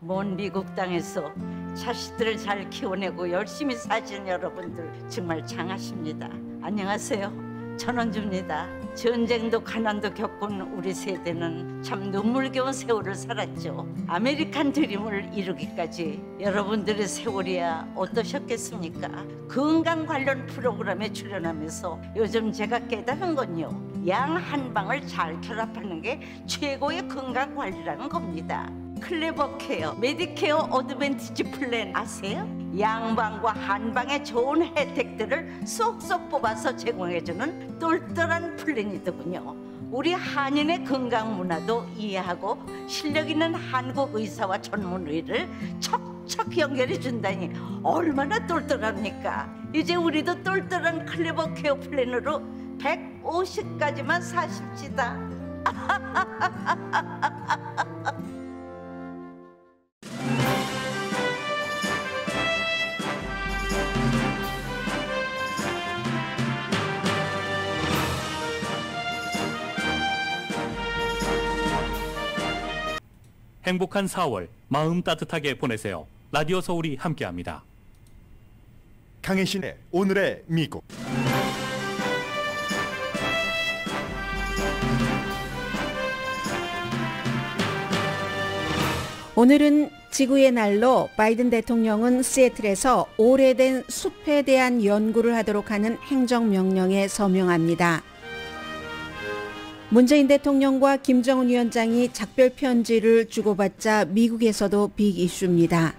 먼 미국 땅에서 자식들을 잘 키워내고 열심히 사시는 여러분들 정말 장하십니다. 안녕하세요. 전원주입니다. 전쟁도 가난도 겪은 우리 세대는 참 눈물겨운 세월을 살았죠. 아메리칸 드림을 이루기까지 여러분들의 세월이야 어떠셨겠습니까? 건강 관련 프로그램에 출연하면서 요즘 제가 깨달은 건요, 양 한방을 잘 결합하는 게 최고의 건강 관리라는 겁니다. 클레버 케어, 메디케어 어드밴티지 플랜 아세요? 양방과 한방의 좋은 혜택들을 쏙쏙 뽑아서 제공해주는 똘똘한 플랜이더군요. 우리 한인의 건강 문화도 이해하고 실력 있는 한국 의사와 전문의를 척척 연결해 준다니 얼마나 똘똘합니까? 이제 우리도 똘똘한 클레버 케어 플랜으로 150까지만 사십시다. 행복한 4월 마음 따뜻하게 보내세요. 라디오 서울이 함께합니다. 강혜신의 오늘의 미국. 오늘은 지구의 날로 바이든 대통령은 시애틀에서 오래된 숲에 대한 연구를 하도록 하는 행정명령에 서명합니다. 문재인 대통령과 김정은 위원장이 작별 편지를 주고받자 미국에서도 빅 이슈입니다.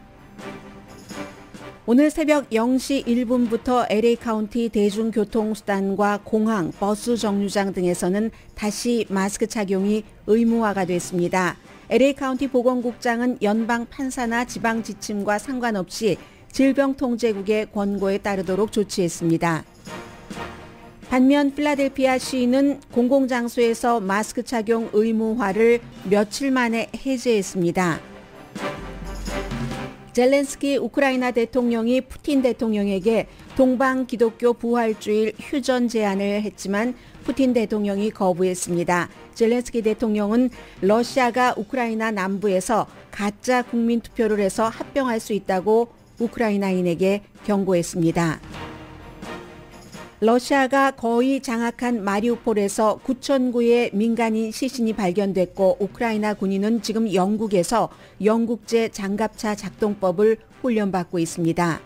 오늘 새벽 0시 1분부터 LA 카운티 대중교통수단과 공항, 버스 정류장 등에서는 다시 마스크 착용이 의무화가 됐습니다. LA 카운티 보건국장은 연방 판사나 지방 지침과 상관없이 질병통제국의 권고에 따르도록 조치했습니다. 반면 필라델피아 시는 공공장소에서 마스크 착용 의무화를 며칠 만에 해제했습니다. 젤렌스키 우크라이나 대통령이 푸틴 대통령에게 동방 기독교 부활주일 휴전 제안을 했지만 푸틴 대통령이 거부했습니다. 젤렌스키 대통령은 러시아가 우크라이나 남부에서 가짜 국민투표를 해서 합병할 수 있다고 우크라이나인에게 경고했습니다. 러시아가 거의 장악한 마리우폴에서 9,000구의 민간인 시신이 발견됐고 우크라이나 군인은 지금 영국에서 영국제 장갑차 작동법을 훈련받고 있습니다.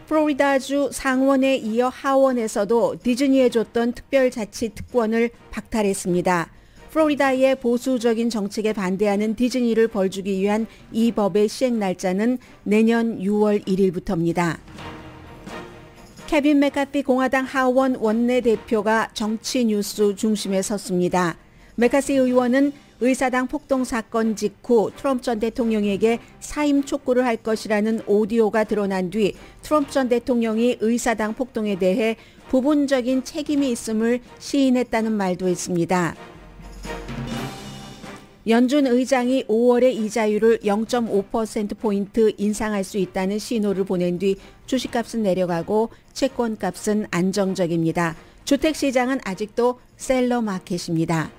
플로리다주 상원에 이어 하원에서도 디즈니에 줬던 특별자치 특권을 박탈했습니다. 플로리다의 보수적인 정책에 반대하는 디즈니를 벌주기 위한 이 법의 시행 날짜는 내년 6월 1일부터입니다. 케빈 맥카티 공화당 하원 원내대표가 정치 뉴스 중심에 섰습니다. 맥카시 의원은 의사당 폭동 사건 직후 트럼프 전 대통령에게 사임 촉구를 할 것이라는 오디오가 드러난 뒤 트럼프 전 대통령이 의사당 폭동에 대해 부분적인 책임이 있음을 시인했다는 말도 했습니다. 연준 의장이 5월에 이자율을 0.5%포인트 인상할 수 있다는 신호를 보낸 뒤 주식값은 내려가고 채권값은 안정적입니다. 주택시장은 아직도 셀러 마켓입니다.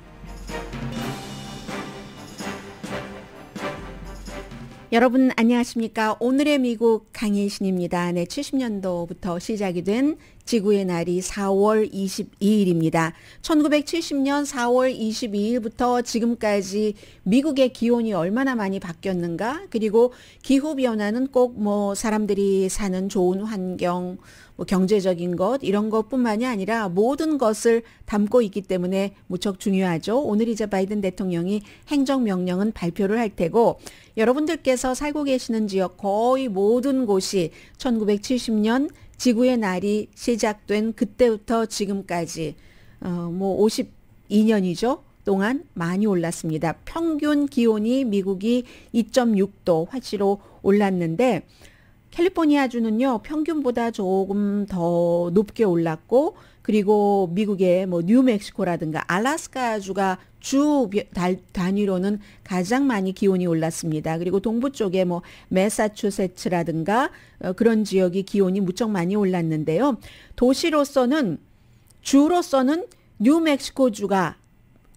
여러분 안녕하십니까? 오늘의 미국 강혜신입니다. 네, 70년도부터 시작이 된 지구의 날이 4월 22일입니다. 1970년 4월 22일부터 지금까지 미국의 기온이 얼마나 많이 바뀌었는가? 그리고 기후변화는 꼭 사람들이 사는 좋은 환경, 경제적인 것 이런 것뿐만이 아니라 모든 것을 담고 있기 때문에 무척 중요하죠. 오늘 이제 바이든 대통령이 행정명령은 발표를 할 테고 여러분들께서 살고 계시는 지역 거의 모든 곳이 1970년 지구의 날이 시작된 그때부터 지금까지 52년이죠. 동안 많이 올랐습니다. 평균 기온이 미국이 2.6도 화씨로 올랐는데 캘리포니아주는요 평균보다 조금 더 높게 올랐고 그리고 미국의 뉴멕시코라든가 알래스카주가 주 단위로는 가장 많이 기온이 올랐습니다. 그리고 동부 쪽에 매사추세츠라든가 그런 지역이 기온이 무척 많이 올랐는데요. 도시로서는 주로서는 뉴멕시코주가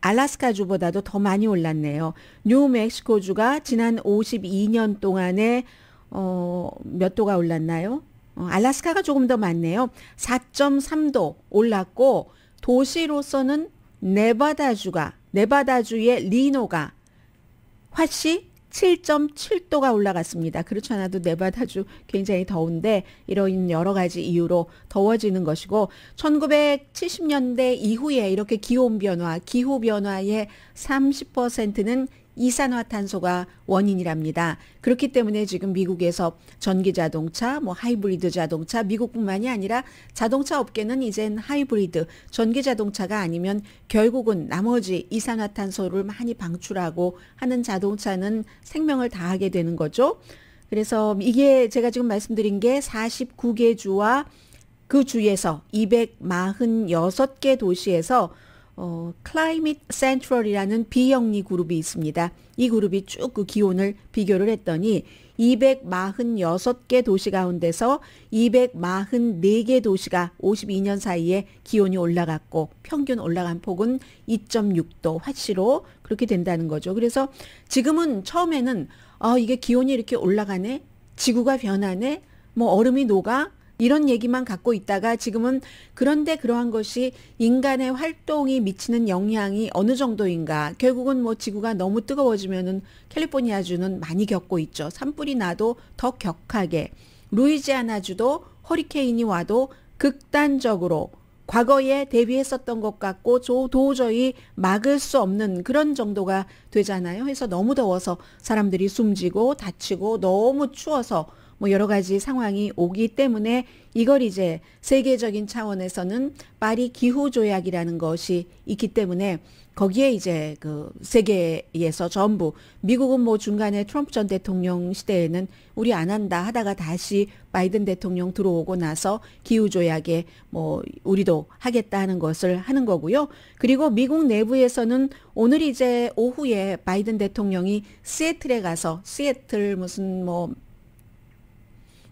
알래스카주보다도 더 많이 올랐네요. 뉴멕시코주가 지난 52년 동안에 몇 도가 올랐나요? 알래스카가 조금 더 많네요. 4.3도 올랐고 도시로서는 네바다주의 리노가 화씨 7.7도가 올라갔습니다. 그렇지 않아도 네바다주 굉장히 더운데 이런 여러 가지 이유로 더워지는 것이고 1970년대 이후에 이렇게 기후 변화의 30%는 이산화탄소가 원인이랍니다. 그렇기 때문에 지금 미국에서 전기 자동차, 하이브리드 자동차, 미국뿐만이 아니라 자동차 업계는 이젠 하이브리드, 전기 자동차가 아니면 결국은 나머지 이산화탄소를 많이 방출하고 하는 자동차는 생명을 다하게 되는 거죠. 그래서 이게 제가 지금 말씀드린 게 49개 주와 그 주에서 246개 도시에서 Climate Central이라는 비영리 그룹이 있습니다. 이 그룹이 쭉 그 기온을 비교를 했더니 246개 도시 가운데서 244개 도시가 52년 사이에 기온이 올라갔고 평균 올라간 폭은 2.6도 화씨로 그렇게 된다는 거죠. 그래서 지금은 처음에는 이게 기온이 이렇게 올라가네? 지구가 변하네? 얼음이 녹아? 이런 얘기만 갖고 있다가 지금은 그런데 그러한 것이 인간의 활동이 미치는 영향이 어느 정도인가. 결국은 지구가 너무 뜨거워지면은 캘리포니아주는 많이 겪고 있죠. 산불이 나도 더 격하게. 루이지아나주도 허리케인이 와도 극단적으로 과거에 대비했었던 것 같고 도저히 막을 수 없는 그런 정도가 되잖아요. 그래서 너무 더워서 사람들이 숨지고 다치고 너무 추워서 여러 가지 상황이 오기 때문에 이걸 이제 세계적인 차원에서는 파리 기후 조약이라는 것이 있기 때문에 거기에 이제 그 세계에서 전부 미국은 중간에 트럼프 전 대통령 시대에는 우리 안 한다 하다가 다시 바이든 대통령 들어오고 나서 기후 조약에 우리도 하겠다 하는 것을 하는 거고요. 그리고 미국 내부에서는 오늘 이제 오후에 바이든 대통령이 시애틀에 가서 시애틀 무슨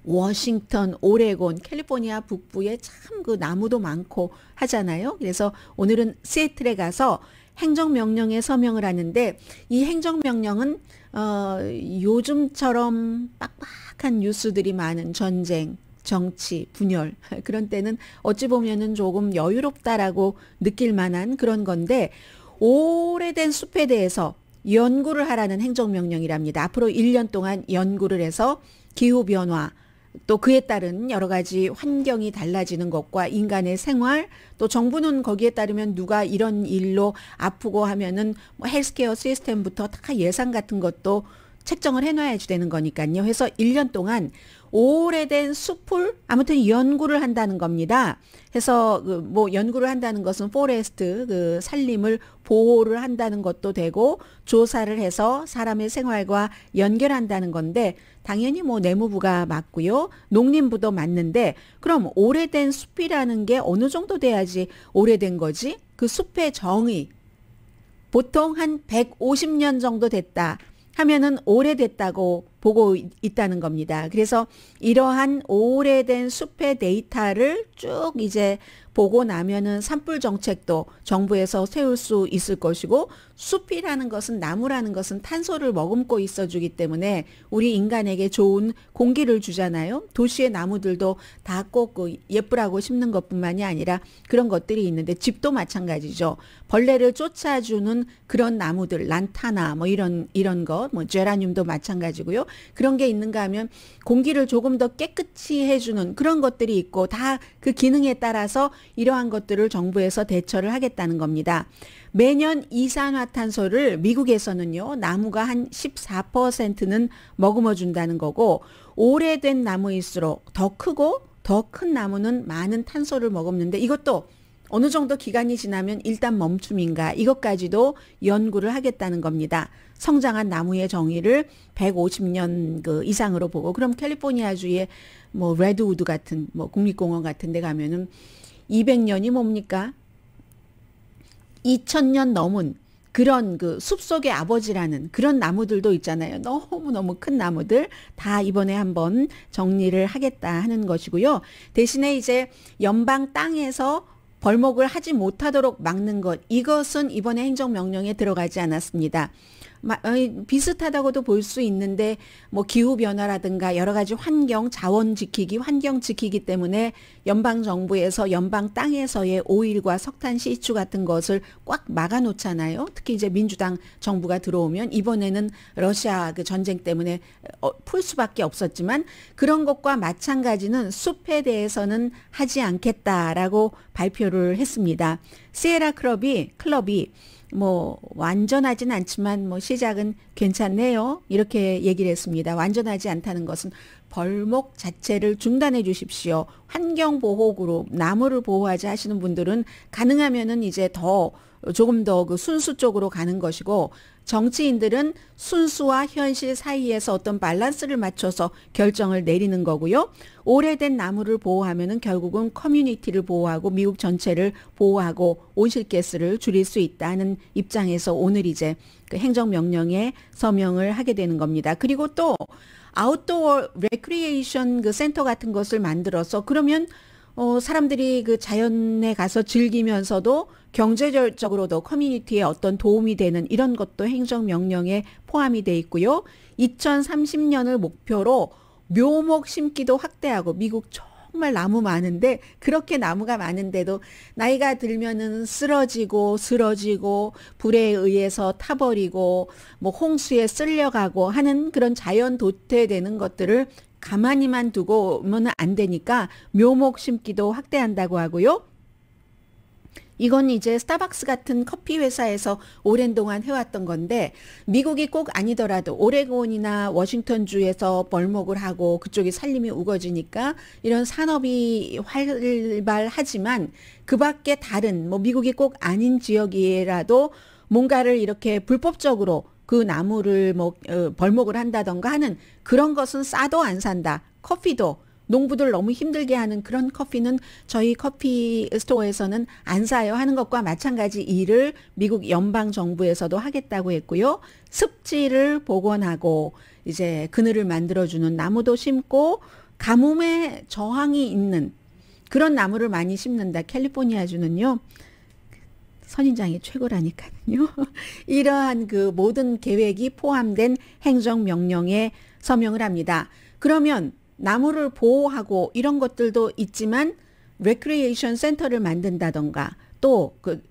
워싱턴, 오레곤, 캘리포니아 북부에 참 그 나무도 많고 하잖아요. 그래서 오늘은 시애틀에 가서 행정명령에 서명을 하는데 이 행정명령은 요즘처럼 빡빡한 뉴스들이 많은 전쟁, 정치, 분열 그런 때는 어찌 보면은 조금 여유롭다라고 느낄 만한 그런 건데 오래된 숲에 대해서 연구를 하라는 행정명령이랍니다. 앞으로 1년 동안 연구를 해서 기후변화 또 그에 따른 여러 가지 환경이 달라지는 것과 인간의 생활 또 정부는 거기에 따르면 누가 이런 일로 아프고 하면은 헬스케어 시스템부터 다 예산 같은 것도 책정을 해놔야지 되는 거니까요. 해서 1년 동안 오래된 숲을 아무튼 연구를 한다는 겁니다. 해서 연구를 한다는 것은 포레스트 산림을 보호를 한다는 것도 되고 조사를 해서 사람의 생활과 연결한다는 건데 당연히 내무부가 맞고요. 농림부도 맞는데 그럼 오래된 숲이라는 게 어느 정도 돼야지 오래된 거지? 그 숲의 정의 보통 한 150년 정도 됐다. 하면은 오래됐다고 보고 있다는 겁니다. 그래서 이러한 오래된 숲의 데이터를 쭉 이제 보고 나면은 산불 정책도 정부에서 세울 수 있을 것이고 숲이라는 것은 나무라는 것은 탄소를 머금고 있어주기 때문에 우리 인간에게 좋은 공기를 주잖아요. 도시의 나무들도 다 꼭 예쁘라고 심는 것뿐만이 아니라 그런 것들이 있는데 집도 마찬가지죠. 벌레를 쫓아주는 그런 나무들, 란타나 이런 것, 제라늄도 마찬가지고요. 그런 게 있는가 하면 공기를 조금 더 깨끗이 해주는 그런 것들이 있고 다 그 기능에 따라서 이러한 것들을 정부에서 대처를 하겠다는 겁니다. 매년 이산화탄소를 미국에서는요. 나무가 한 14%는 머금어 준다는 거고 오래된 나무일수록 더 크고 더 큰 나무는 많은 탄소를 머금는데 이것도 어느 정도 기간이 지나면 일단 멈춤인가 이것까지도 연구를 하겠다는 겁니다. 성장한 나무의 정의를 150년 이상으로 보고 그럼 캘리포니아주의 레드우드 같은 국립공원 같은 데 가면은 200년이 뭡니까? 2000년 넘은 그런 숲속의 아버지라는 그런 나무들도 있잖아요. 너무너무 큰 나무들 다 이번에 한번 정리를 하겠다 하는 것이고요. 대신에 이제 연방 땅에서 벌목을 하지 못하도록 막는 것, 이것은 이번에 행정명령에 들어가지 않았습니다. 비슷하다고도 볼 수 있는데 뭐 기후변화라든가 여러 가지 환경, 자원 지키기, 환경 지키기 때문에 연방정부에서 연방 땅에서의 오일과 석탄 시추 같은 것을 꽉 막아놓잖아요. 특히 이제 민주당 정부가 들어오면 이번에는 러시아 그 전쟁 때문에 풀 수밖에 없었지만 그런 것과 마찬가지는 숲에 대해서는 하지 않겠다라고 발표를 했습니다. 시에라 클럽이 뭐 완전하진 않지만 뭐 시작은 괜찮네요. 이렇게 얘기를 했습니다. 완전하지 않다는 것은 벌목 자체를 중단해 주십시오. 환경보호그룹, 나무를 보호하지 하시는 분들은 가능하면은 이제 조금 더 그 순수 쪽으로 가는 것이고, 정치인들은 순수와 현실 사이에서 어떤 밸런스를 맞춰서 결정을 내리는 거고요. 오래된 나무를 보호하면은 결국은 커뮤니티를 보호하고 미국 전체를 보호하고 온실가스를 줄일 수 있다는 입장에서 오늘 이제 그 행정명령에 서명을 하게 되는 겁니다. 그리고 또 아웃도어 레크리에이션 그 센터 같은 것을 만들어서 그러면 사람들이 그 자연에 가서 즐기면서도 경제적으로도 커뮤니티에 어떤 도움이 되는 이런 것도 행정명령에 포함이 돼 있고요. 2030년을 목표로 묘목 심기도 확대하고, 미국 정말 나무 많은데 그렇게 나무가 많은데도 나이가 들면은 쓰러지고 불에 의해서 타버리고 뭐 홍수에 쓸려가고 하는 그런 자연 도태되는 것들을 가만히만 두고는 안 되니까 묘목 심기도 확대한다고 하고요. 이건 이제 스타벅스 같은 커피 회사에서 오랜 동안 해왔던 건데, 미국이 꼭 아니더라도 오레곤이나 워싱턴주에서 벌목을 하고 그쪽이 산림이 우거지니까 이런 산업이 활발하지만 그 밖에 다른 뭐 미국이 꼭 아닌 지역이라도 뭔가를 이렇게 불법적으로 그 나무를 벌목을 한다던가 하는 그런 것은 싸도 안 산다. 커피도 농부들 너무 힘들게 하는 그런 커피는 저희 커피 스토어에서는 안 사요 하는 것과 마찬가지 일을 미국 연방 정부에서도 하겠다고 했고요. 습지를 복원하고 이제 그늘을 만들어주는 나무도 심고 가뭄에 저항이 있는 그런 나무를 많이 심는다. 캘리포니아주는요. 선인장이 최고라니까요. 이러한 그 모든 계획이 포함된 행정명령에 서명을 합니다. 그러면 나무를 보호하고 이런 것들도 있지만 레크리에이션 센터를 만든다던가 또 그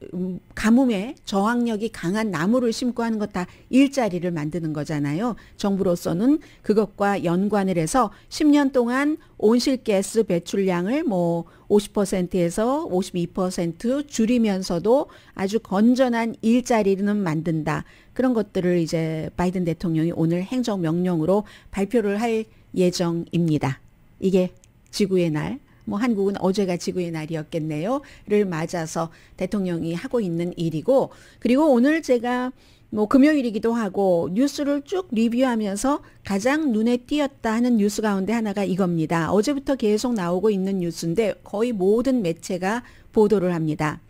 가뭄에 저항력이 강한 나무를 심고 하는 것 다 일자리를 만드는 거잖아요. 정부로서는 그것과 연관을 해서 10년 동안 온실가스 배출량을 뭐 50%에서 52% 줄이면서도 아주 건전한 일자리는 만든다. 그런 것들을 이제 바이든 대통령이 오늘 행정명령으로 발표를 할 예정입니다. 이게 지구의 날, 뭐 한국은 어제가 지구의 날이었겠네요.를 맞아서 대통령이 하고 있는 일이고, 그리고 오늘 제가 뭐 금요일이기도 하고 뉴스를 쭉 리뷰하면서 가장 눈에 띄었다 하는 뉴스 가운데 하나가 이겁니다. 어제부터 계속 나오고 있는 뉴스인데 거의 모든 매체가 보도를 합니다.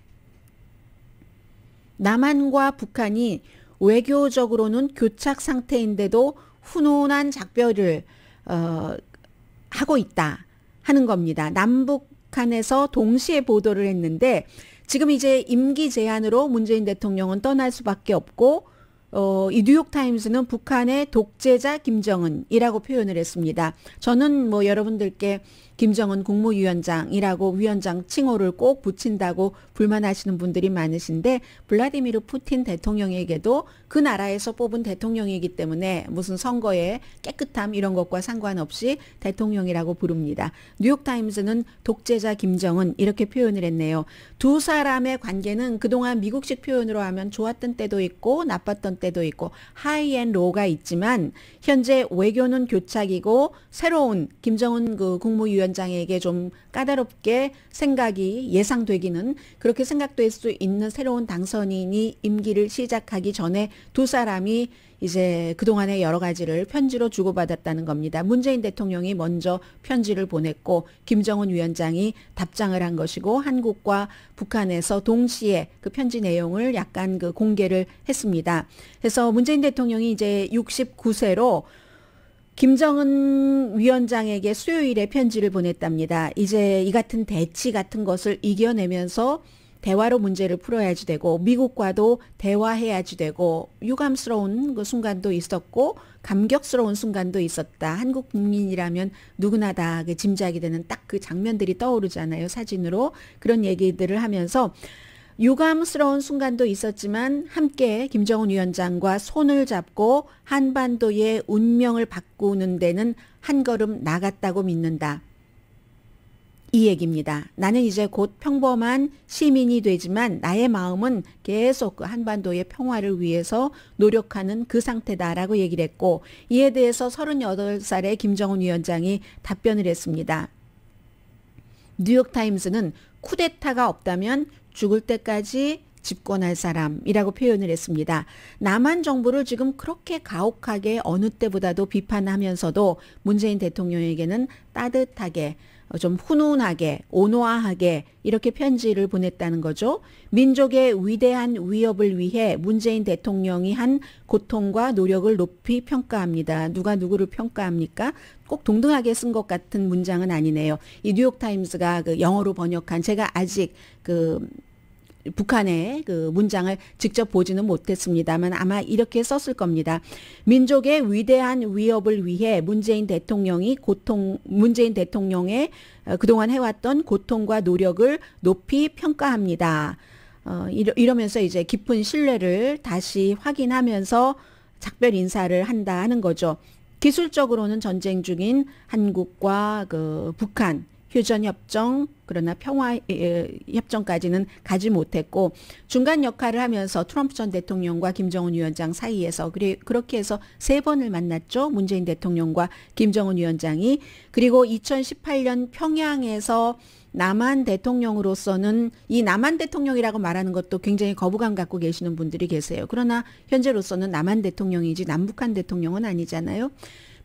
남한과 북한이 외교적으로는 교착 상태인데도 훈훈한 작별을 하고 있다 하는 겁니다. 남북한에서 동시에 보도를 했는데 지금 이제 임기 제한으로 문재인 대통령은 떠날 수밖에 없고 이 뉴욕타임스는 북한의 독재자 김정은이라고 표현을 했습니다. 저는 뭐 여러분들께 김정은 국무위원장이라고 위원장 칭호를 꼭 붙인다고 불만하시는 분들이 많으신데, 블라디미르 푸틴 대통령에게도 그 나라에서 뽑은 대통령이기 때문에 무슨 선거의 깨끗함 이런 것과 상관없이 대통령이라고 부릅니다. 뉴욕타임스는 독재자 김정은 이렇게 표현을 했네요. 두 사람의 관계는 그동안 미국식 표현으로 하면 좋았던 때도 있고 나빴던 때도 있고 하이 앤 로우가 있지만 현재 외교는 교착이고 새로운 김정은 그 국무위원장에게 좀 까다롭게 생각이 예상되기는, 그렇게 생각될 수 있는 새로운 당선인이 임기를 시작하기 전에 두 사람이 이제 그동안의 여러 가지를 편지로 주고받았다는 겁니다. 문재인 대통령이 먼저 편지를 보냈고 김정은 위원장이 답장을 한 것이고, 한국과 북한에서 동시에 그 편지 내용을 약간 그 공개를 했습니다. 그래서 문재인 대통령이 이제 69세로 김정은 위원장에게 수요일에 편지를 보냈답니다. 이제 이 같은 대치 같은 것을 이겨내면서 대화로 문제를 풀어야지 되고 미국과도 대화해야지 되고 유감스러운 그 순간도 있었고 감격스러운 순간도 있었다. 한국 국민이라면 누구나 다 그 짐작이 되는 딱 그 장면들이 떠오르잖아요. 사진으로. 그런 얘기들을 하면서 유감스러운 순간도 있었지만 함께 김정은 위원장과 손을 잡고 한반도의 운명을 바꾸는 데는 한 걸음 나갔다고 믿는다. 이 얘기입니다. 나는 이제 곧 평범한 시민이 되지만 나의 마음은 계속 그 한반도의 평화를 위해서 노력하는 그 상태다라고 얘기를 했고, 이에 대해서 38살의 김정은 위원장이 답변을 했습니다. 뉴욕타임스는 쿠데타가 없다면 죽을 때까지 집권할 사람이라고 표현을 했습니다. 남한 정부를 지금 그렇게 가혹하게 어느 때보다도 비판하면서도 문재인 대통령에게는 따뜻하게 좀 훈훈하게 온화하게 이렇게 편지를 보냈다는 거죠. 민족의 위대한 위협을 위해 문재인 대통령이 한 고통과 노력을 높이 평가합니다. 누가 누구를 평가합니까? 꼭 동등하게 쓴 것 같은 문장은 아니네요. 이 뉴욕타임스가 그 영어로 번역한, 제가 아직 그 북한의 그 문장을 직접 보지는 못했습니다만 아마 이렇게 썼을 겁니다. 민족의 위대한 위협을 위해 문재인 대통령의 그동안 해왔던 고통과 노력을 높이 평가합니다. 이러면서 이제 깊은 신뢰를 다시 확인하면서 작별 인사를 한다 하는 거죠. 기술적으로는 전쟁 중인 한국과 그 북한 휴전협정, 그러나 평화협정까지는 가지 못했고 중간 역할을 하면서 트럼프 전 대통령과 김정은 위원장 사이에서 그렇게 해서 3번을 만났죠. 문재인 대통령과 김정은 위원장이. 그리고 2018년 평양에서 남한 대통령으로서는, 이 남한 대통령이라고 말하는 것도 굉장히 거부감 갖고 계시는 분들이 계세요. 그러나 현재로서는 남한 대통령이지 남북한 대통령은 아니잖아요.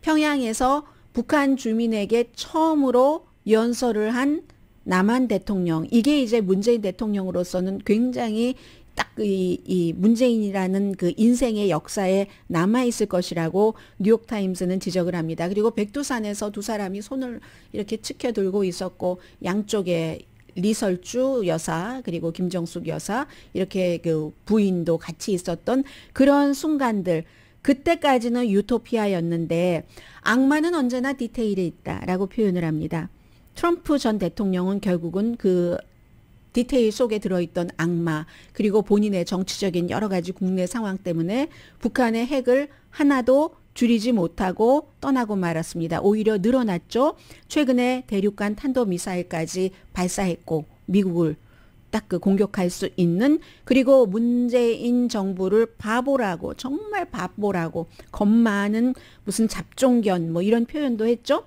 평양에서 북한 주민에게 처음으로 연설을 한 남한 대통령, 이게 이제 문재인 대통령으로서는 굉장히 딱 이 문재인이라는 그 인생의 역사에 남아있을 것이라고 뉴욕타임스는 지적을 합니다. 그리고 백두산에서 두 사람이 손을 이렇게 치켜들고 있었고 양쪽에 리설주 여사 그리고 김정숙 여사 이렇게 그 부인도 같이 있었던 그런 순간들, 그때까지는 유토피아였는데 악마는 언제나 디테일에 있다라고 표현을 합니다. 트럼프 전 대통령은 결국은 그 디테일 속에 들어있던 악마, 그리고 본인의 정치적인 여러 가지 국내 상황 때문에 북한의 핵을 하나도 줄이지 못하고 떠나고 말았습니다. 오히려 늘어났죠. 최근에 대륙간 탄도미사일까지 발사했고 미국을 딱 그 공격할 수 있는, 그리고 문재인 정부를 바보라고, 정말 바보라고, 겁 많은 무슨 잡종견 뭐 이런 표현도 했죠.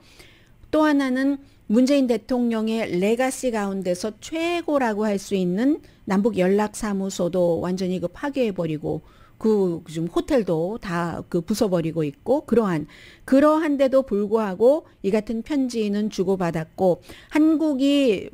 또 하나는 문재인 대통령의 레가시 가운데서 최고라고 할 수 있는 남북 연락사무소도 완전히 그 파괴해버리고 그 지금 호텔도 다 그 부숴버리고 있고, 그러한데도 불구하고 이 같은 편지는 주고받았고, 한국이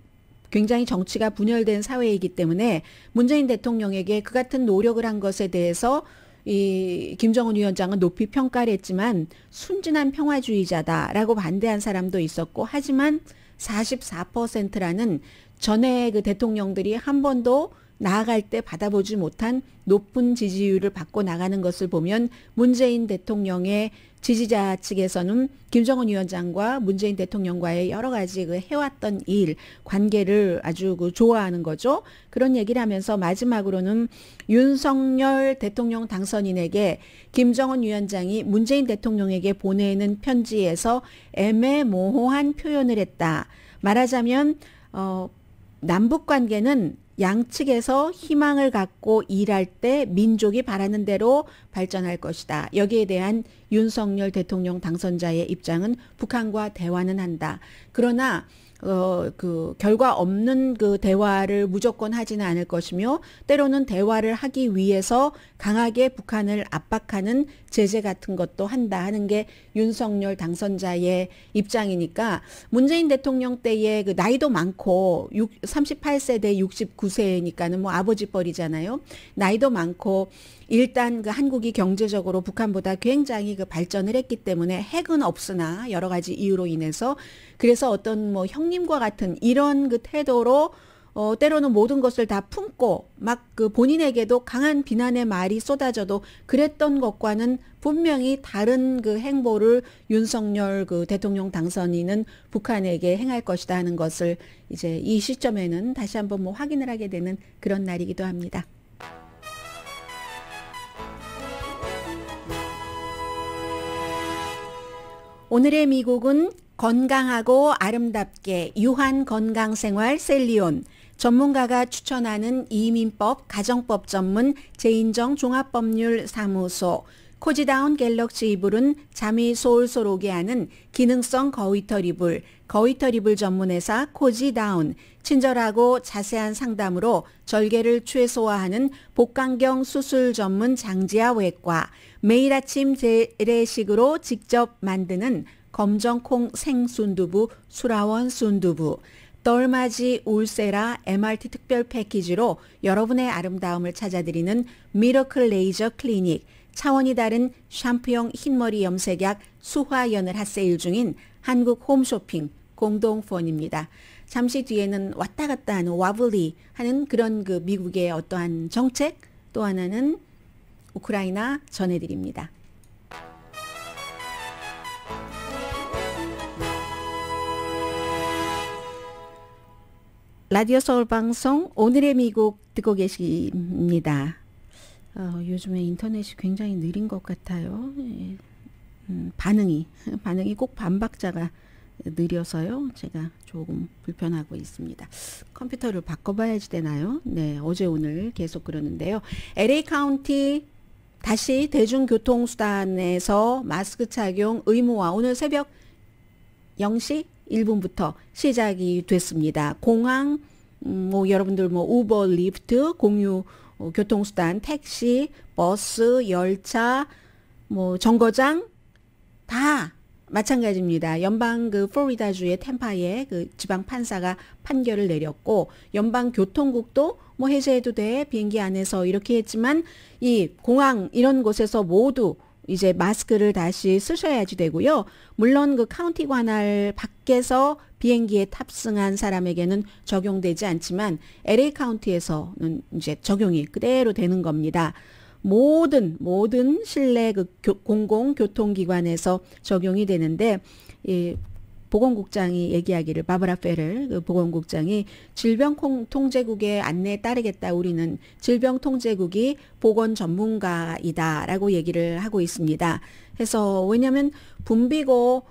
굉장히 정치가 분열된 사회이기 때문에 문재인 대통령에게 그 같은 노력을 한 것에 대해서 이 김정은 위원장은 높이 평가를 했지만 순진한 평화주의자다라고 반대한 사람도 있었고, 하지만 44%라는 전에 그 대통령들이 한 번도 나아갈 때 받아보지 못한 높은 지지율을 받고 나가는 것을 보면 문재인 대통령의 지지자 측에서는 김정은 위원장과 문재인 대통령과의 여러 가지 그 해왔던 일, 관계를 아주 그 좋아하는 거죠. 그런 얘기를 하면서 마지막으로는 윤석열 대통령 당선인에게 김정은 위원장이 문재인 대통령에게 보내는 편지에서 애매모호한 표현을 했다. 말하자면 남북 관계는 양측에서 희망을 갖고 일할 때 민족이 바라는 대로 발전할 것이다. 여기에 대한 윤석열 대통령 당선자의 입장은 북한과 대화는 한다. 그러나 그 결과 없는 그 대화를 무조건 하지는 않을 것이며, 때로는 대화를 하기 위해서 강하게 북한을 압박하는 제재 같은 것도 한다 하는 게 윤석열 당선자의 입장이니까, 문재인 대통령 때의 그 나이도 많고 38세 대 69세니까는 뭐 아버지 뻘이잖아요. 나이도 많고 일단 그 한국이 경제적으로 북한보다 굉장히 그 발전을 했기 때문에 핵은 없으나 여러 가지 이유로 인해서 그래서 어떤 뭐 형님과 같은 이런 그 태도로 때로는 모든 것을 다 품고 막 그 본인에게도 강한 비난의 말이 쏟아져도 그랬던 것과는 분명히 다른 그 행보를 윤석열 그 대통령 당선인은 북한에게 행할 것이다 하는 것을 이제 이 시점에는 다시 한번 뭐 확인을 하게 되는 그런 날이기도 합니다. 오늘의 미국은 건강하고 아름답게 유한 건강생활 셀리온, 전문가가 추천하는 이민법, 가정법 전문 제인정 종합법률사무소, 코지다운 갤럭시 이불은 잠이 솔솔 오게 하는 기능성 거위털 이불, 거위털 이불 전문회사 코지다운, 친절하고 자세한 상담으로 절개를 최소화하는 복강경 수술 전문 장지아 외과, 매일 아침 재래식으로 직접 만드는 검정콩 생순두부 수라원 순두부, 덜맞이 울세라 MRT 특별 패키지로 여러분의 아름다움을 찾아드리는 미러클 레이저 클리닉, 차원이 다른 샴푸용 흰머리 염색약 수화연을 핫세일 중인 한국 홈쇼핑 공동폰입니다. 잠시 뒤에는 왔다 갔다 하는 와블리 하는 그런 그 미국의 어떠한 정책, 또 하나는 우크라이나 전해드립니다. 라디오 서울 방송 오늘의 미국 듣고 계십니다. 요즘에 인터넷이 굉장히 느린 것 같아요. 반응이 꼭 반박자가 느려서요. 제가 조금 불편하고 있습니다. 컴퓨터를 바꿔봐야지 되나요? 네, 어제 오늘 계속 그러는데요. LA 카운티 다시 대중교통수단에서 마스크 착용 의무화 오늘 새벽 0시 1분부터 시작이 됐습니다. 공항, 뭐 여러분들 뭐 우버, 리프트, 공유 교통수단, 택시, 버스, 열차, 뭐 정거장 다 마찬가지입니다. 연방 그 플로리다주의 템파의 그 지방 판사가 판결을 내렸고 연방 교통국도 뭐 해제해도 돼 비행기 안에서 이렇게 했지만 이 공항 이런 곳에서 모두 이제 마스크를 다시 쓰셔야지 되고요. 물론 그 카운티 관할 밖에서 비행기에 탑승한 사람에게는 적용되지 않지만 LA 카운티에서는 이제 적용이 그대로 되는 겁니다. 모든 실내 그 공공교통기관에서 적용이 되는데 이 보건국장이 얘기하기를 바바라 페럴 그 보건국장이 질병통제국의 안내에 따르겠다. 우리는 질병통제국이 보건 전문가이다라고 얘기를 하고 있습니다. 해서 왜냐하면 붐비고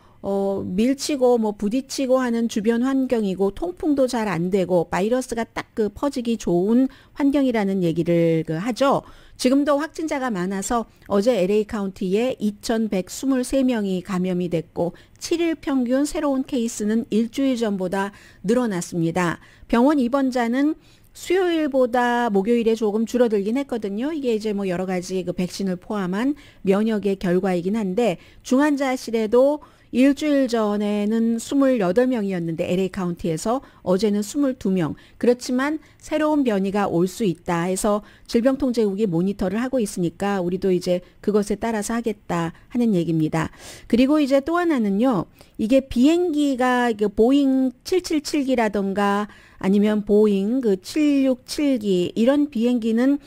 밀치고 뭐 부딪히고 하는 주변 환경이고 통풍도 잘 안 되고 바이러스가 딱 그 퍼지기 좋은 환경이라는 얘기를 하죠. 지금도 확진자가 많아서 어제 LA 카운티에 2,123명이 감염이 됐고 7일 평균 새로운 케이스는 일주일 전보다 늘어났습니다. 병원 입원자는 수요일보다 목요일에 조금 줄어들긴 했거든요. 이게 이제 뭐 여러 가지 그 백신을 포함한 면역의 결과이긴 한데 중환자실에도 일주일 전에는 28명이었는데 LA 카운티에서 어제는 22명. 그렇지만 새로운 변이가 올 수 있다 해서 질병통제국이 모니터를 하고 있으니까 우리도 이제 그것에 따라서 하겠다 하는 얘기입니다. 그리고 이제 또 하나는요. 이게 비행기가 그 보잉 777기라던가 아니면 보잉 그 767기 이런 비행기는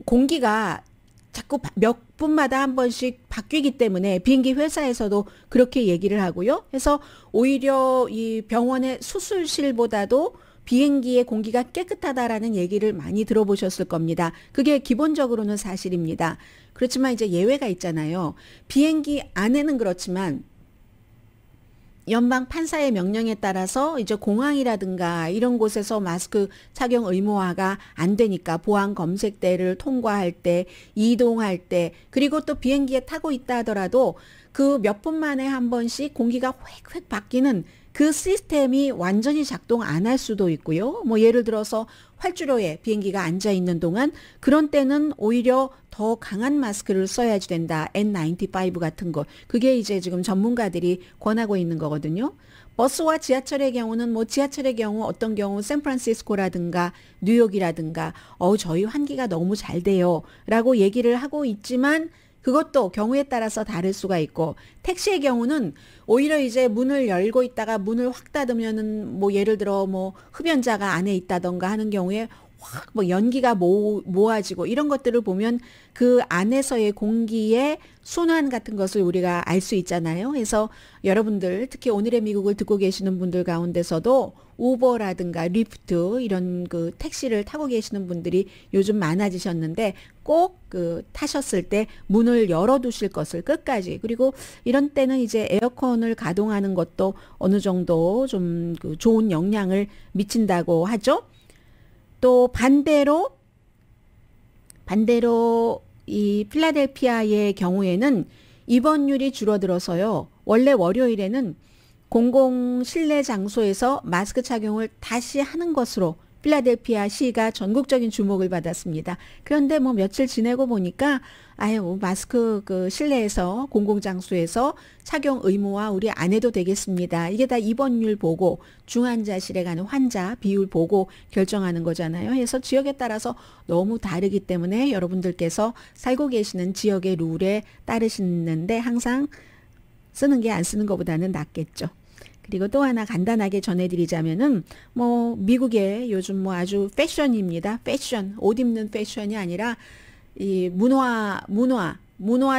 공기가 자꾸 몇 분마다 한 번씩 바뀌기 때문에 비행기 회사에서도 그렇게 얘기를 하고요. 그래서 오히려 이 병원의 수술실보다도 비행기의 공기가 깨끗하다라는 얘기를 많이 들어보셨을 겁니다. 그게 기본적으로는 사실입니다. 그렇지만 이제 예외가 있잖아요. 비행기 안에는 그렇지만 연방 판사의 명령에 따라서 이제 공항이라든가 이런 곳에서 마스크 착용 의무화가 안 되니까 보안 검색대를 통과할 때, 이동할 때, 그리고 또 비행기에 타고 있다 하더라도 그 몇 분 만에 한 번씩 공기가 획획 바뀌는 그 시스템이 완전히 작동 안 할 수도 있고요. 뭐 예를 들어서 활주로에 비행기가 앉아 있는 동안 그런 때는 오히려 더 강한 마스크를 써야지 된다. N95 같은 거. 그게 이제 지금 전문가들이 권하고 있는 거거든요. 버스와 지하철의 경우는 뭐 지하철의 경우 어떤 경우 샌프란시스코라든가 뉴욕이라든가 저희 환기가 너무 잘 돼요 라고 얘기를 하고 있지만 그것도 경우에 따라서 다를 수가 있고 택시의 경우는 오히려 이제 문을 열고 있다가 문을 확 닫으면은 뭐 예를 들어 뭐 흡연자가 안에 있다던가 하는 경우에 확 뭐 연기가 모아지고 이런 것들을 보면 그 안에서의 공기의 순환 같은 것을 우리가 알 수 있잖아요. 그래서 여러분들 특히 오늘의 미국을 듣고 계시는 분들 가운데서도 우버라든가 리프트 이런 그 택시를 타고 계시는 분들이 요즘 많아지셨는데 꼭 그 타셨을 때 문을 열어두실 것을 끝까지 그리고 이런 때는 이제 에어컨을 가동하는 것도 어느 정도 좀 그 좋은 영향을 미친다고 하죠. 또 반대로 이 필라델피아의 경우에는 입원율이 줄어들어서요. 원래 월요일에는 공공 실내 장소에서 마스크 착용을 다시 하는 것으로 필라델피아 시가 전국적인 주목을 받았습니다. 그런데 뭐 며칠 지내고 보니까 마스크 그 실내에서 공공장소에서 착용 의무화 우리 안 해도 되겠습니다. 이게 다 입원율 보고 중환자실에 가는 환자 비율 보고 결정하는 거잖아요. 그래서 지역에 따라서 너무 다르기 때문에 여러분들께서 살고 계시는 지역의 룰에 따르시는데 항상 쓰는 게 안 쓰는 것보다는 낫겠죠. 그리고 또 하나 간단하게 전해드리자면은 뭐 미국의 요즘 뭐 아주 패션입니다. 패션, 옷 입는 패션이 아니라 이 문화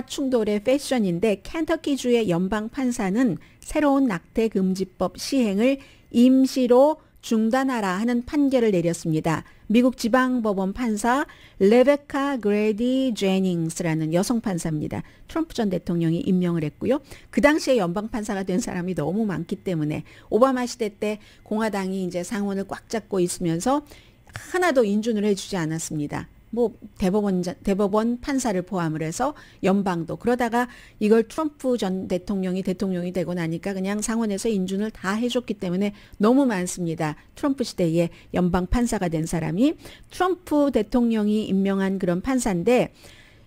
충돌의 패션인데 켄터키주의 연방 판사는 새로운 낙태 금지법 시행을 임시로 중단하라 하는 판결을 내렸습니다. 미국 지방법원 판사 레베카 그레디 제닝스라는 여성 판사입니다. 트럼프 전 대통령이 임명을 했고요. 그 당시에 연방 판사가 된 사람이 너무 많기 때문에 오바마 시대 때 공화당이 이제 상원을 꽉 잡고 있으면서 하나도 인준을 해주지 않았습니다. 뭐 대법원 판사를 포함을 해서 연방도 그러다가 이걸 트럼프 전 대통령이 되고 나니까 그냥 상원에서 인준을 다 해줬기 때문에 너무 많습니다. 트럼프 시대에 연방 판사가 된 사람이 트럼프 대통령이 임명한 그런 판사인데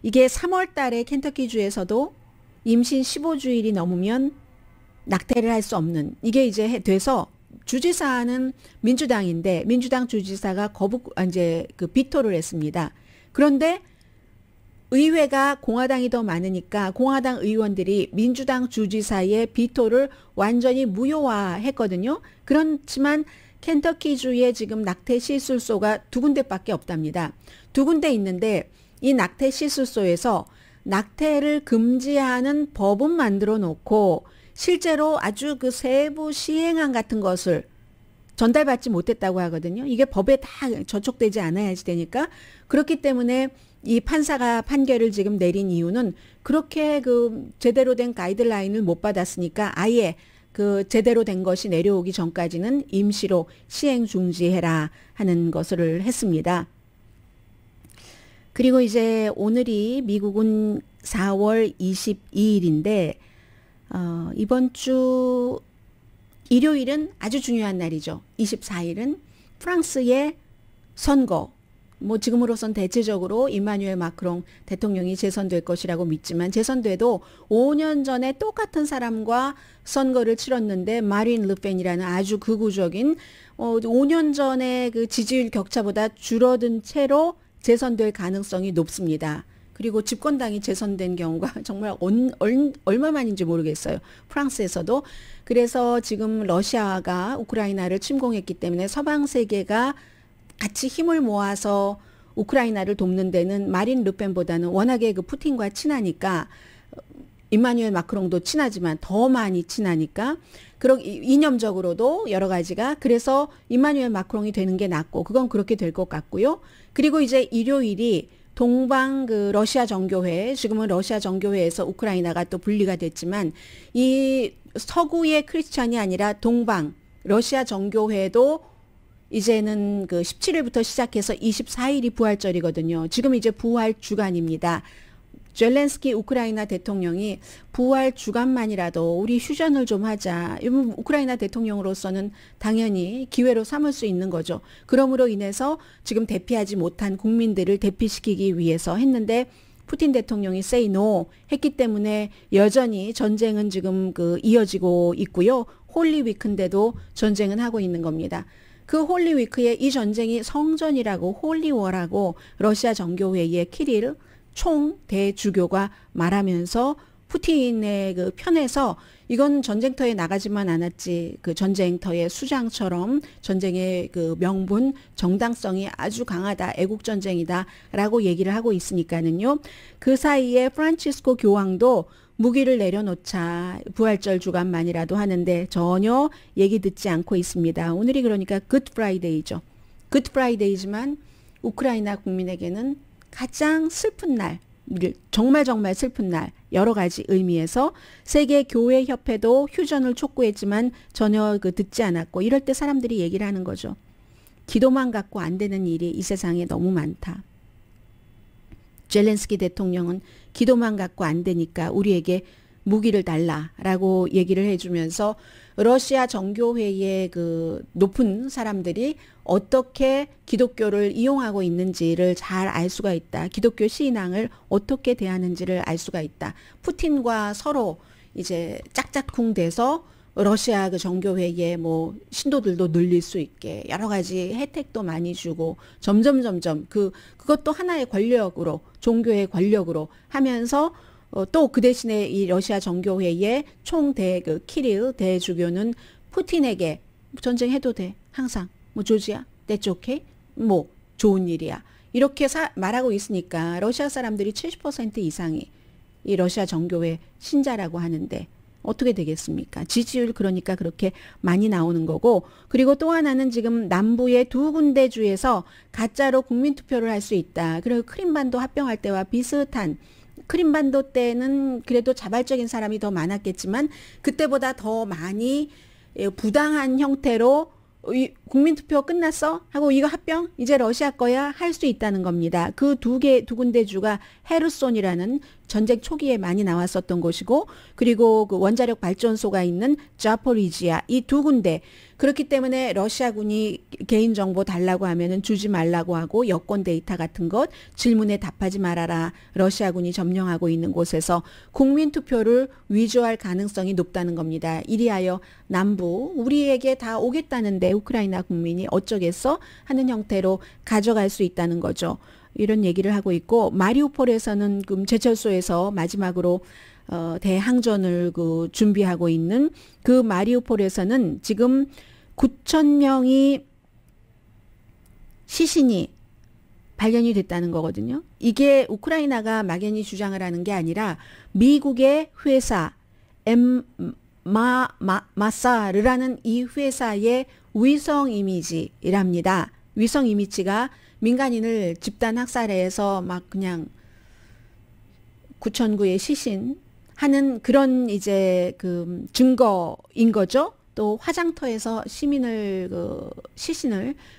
이게 3월 달에 켄터키주에서도 임신 15주일이 넘으면 낙태를 할 수 없는 이게 이제 돼서 주지사는 민주당인데 민주당 주지사가 비토를 했습니다. 그런데 의회가 공화당이 더 많으니까 공화당 의원들이 민주당 주지사의 비토를 완전히 무효화했거든요. 그렇지만 켄터키주에 지금 낙태 시술소가 2군데밖에 없답니다. 2군데 있는데 이 낙태 시술소에서 낙태를 금지하는 법은 만들어 놓고 실제로 아주 그 세부 시행안 같은 것을 전달받지 못했다고 하거든요. 이게 법에 다 저촉되지 않아야지 되니까 그렇기 때문에 이 판사가 판결을 지금 내린 이유는 그렇게 그 제대로 된 가이드라인을 못 받았으니까 아예 그 제대로 된 것이 내려오기 전까지는 임시로 시행 중지해라 하는 것을 했습니다. 그리고 이제 오늘이 미국은 4월 22일인데 이번 주 일요일은 아주 중요한 날이죠. 24일은 프랑스의 선거. 뭐 지금으로선 대체적으로 임마누엘 마크롱 대통령이 재선될 것이라고 믿지만 재선돼도 5년 전에 똑같은 사람과 선거를 치렀는데 마린 르펜이라는 아주 극우적인 5년 전에 그 지지율 격차보다 줄어든 채로 재선될 가능성이 높습니다. 그리고 집권당이 재선된 경우가 정말 얼마만인지 모르겠어요. 프랑스에서도. 그래서 지금 러시아가 우크라이나를 침공했기 때문에 서방 세계가 같이 힘을 모아서 우크라이나를 돕는 데는 마린 르펜보다는 워낙에 그 푸틴과 친하니까 임마누엘 마크롱도 친하지만 더 많이 친하니까 이념적으로도 여러 가지가 그래서 임마누엘 마크롱이 되는 게 낫고 그건 그렇게 될 것 같고요. 그리고 이제 일요일이 동방 그 러시아 정교회 지금은 러시아 정교회에서 우크라이나가 또 분리가 됐지만 이 서구의 크리스찬이 아니라 동방 러시아 정교회도 이제는 그 17일부터 시작해서 24일이 부활절이거든요. 지금 이제 부활 주간입니다. 젤렌스키 우크라이나 대통령이 부활 주간만이라도 우리 휴전을 좀 하자. 이건 우크라이나 대통령으로서는 당연히 기회로 삼을 수 있는 거죠. 그러므로 인해서 지금 대피하지 못한 국민들을 대피시키기 위해서 했는데 푸틴 대통령이 say no 했기 때문에 여전히 전쟁은 지금 이어지고 있고요. 홀리위크인데도 전쟁은 하고 있는 겁니다. 그 홀리위크에 이 전쟁이 성전이라고 홀리워라고 러시아 정교회의 키릴 총대주교가 말하면서 푸틴의 그 편에서 이건 전쟁터에 나가지만 않았지 그 전쟁터의 수장처럼 전쟁의 그 명분 정당성이 아주 강하다 애국전쟁이다라고 얘기를 하고 있으니까는요. 그 사이에 프란치스코 교황도 무기를 내려놓자 부활절 주간만이라도 하는데 전혀 얘기 듣지 않고 있습니다. 오늘이 그러니까 굿프라이데이죠. 굿프라이데이지만 우크라이나 국민에게는 가장 슬픈 날, 정말 슬픈 날 여러 가지 의미에서 세계교회협회도 휴전을 촉구했지만 전혀 듣지 않았고 이럴 때 사람들이 얘기를 하는 거죠. 기도만 갖고 안 되는 일이 이 세상에 너무 많다. 젤렌스키 대통령은 기도만 갖고 안 되니까 우리에게 무기를 달라라고 얘기를 해주면서 러시아 정교회의 그 높은 사람들이 어떻게 기독교를 이용하고 있는지를 잘 알 수가 있다. 기독교 신앙을 어떻게 대하는지를 알 수가 있다. 푸틴과 서로 이제 짝짝쿵 돼서 러시아 그 정교회의 뭐 신도들도 늘릴 수 있게 여러 가지 혜택도 많이 주고 점점 그것도 하나의 권력으로 종교의 권력으로 하면서 또 그 대신에 이 러시아 정교회의 총대 그 키릴 대주교는 푸틴에게 전쟁해도 돼 항상 뭐 조지야 that's okay 뭐 좋은 일이야 이렇게 말하고 있으니까 러시아 사람들이 70% 이상이 이 러시아 정교회 신자라고 하는데 어떻게 되겠습니까? 지지율 그러니까 그렇게 많이 나오는 거고 그리고 또 하나는 지금 남부의 두 군데 주에서 가짜로 국민투표를 할 수 있다. 그리고 크림반도 합병할 때와 비슷한 크림반도 때는 그래도 자발적인 사람이 더 많았겠지만 그때보다 더 많이 부당한 형태로 국민투표 끝났어? 하고 이거 합병? 이제 러시아 거야? 할 수 있다는 겁니다. 그 두 군데 주가 헤르손이라는 전쟁 초기에 많이 나왔었던 곳이고 그리고 그 원자력 발전소가 있는 자포리지아 이 두 군데 그렇기 때문에 러시아군이 개인정보 달라고 하면은 주지 말라고 하고 여권 데이터 같은 것 질문에 답하지 말아라. 러시아군이 점령하고 있는 곳에서 국민투표를 위조할 가능성이 높다는 겁니다. 이리하여 남부 우리에게 다 오겠다는데 우크라이나 국민이 어쩌겠어? 하는 형태로 가져갈 수 있다는 거죠. 이런 얘기를 하고 있고 마리우폴에서는 제철소에서 마지막으로 대항전을 준비하고 있는 그 마리우폴에서는 지금 9,000명이 시신이 발견이 됐다는 거거든요. 이게 우크라이나가 막연히 주장을 하는 게 아니라 미국의 회사 마사르라는 이 회사의 위성 이미지랍니다. 위성 이미지가 민간인을 집단 학살해서 막 그냥 9,009의 시신 하는 그런 이제 그 증거인 거죠. 또 화장터에서 시신을